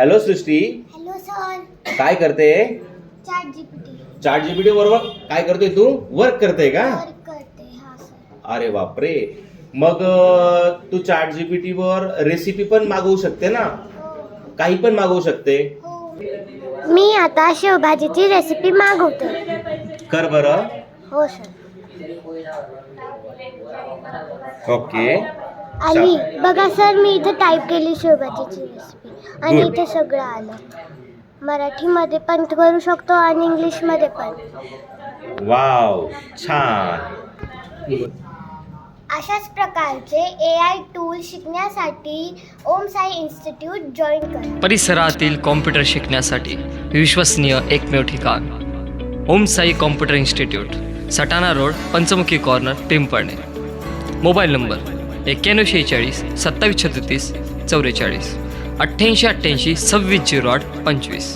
Hello सृष्टी, hello sir. काय करते? Chat GPT बरोबर काय करतोय तू? वर्क करते का? वर्क करते. हा सर. अरे बापरे. मग तू चॅट जीपीटी वर रेसिपी पण मागवू शकते ना? हो. काही पण मागवू शकते. हो. मी आता शेवभाजीची रेसिपी मागवते. कर बरं. हो सर. ओके. आली बघा सर, मी इथे टाईप केली शेवभाजीची रेसिपी आणि Good. इथे सगळं आलं. मराठीमध्ये पण करू शकतो आणि इंग्लिशमध्ये पण. वाव, छान. अशाच प्रकारचे AI टूल शिकण्यासाठी ओम साई इन्स्टिट्यूट जॉईन करा. परिसरातील कॉम्प्युटर शिकण्यासाठी विश्वसनीय एकमेव ठिकाण Om Sai computer institute, Satana road, Panchmukhi corner, Pimpalne. Mobile number 9146 2736 44, 8888 2608 25.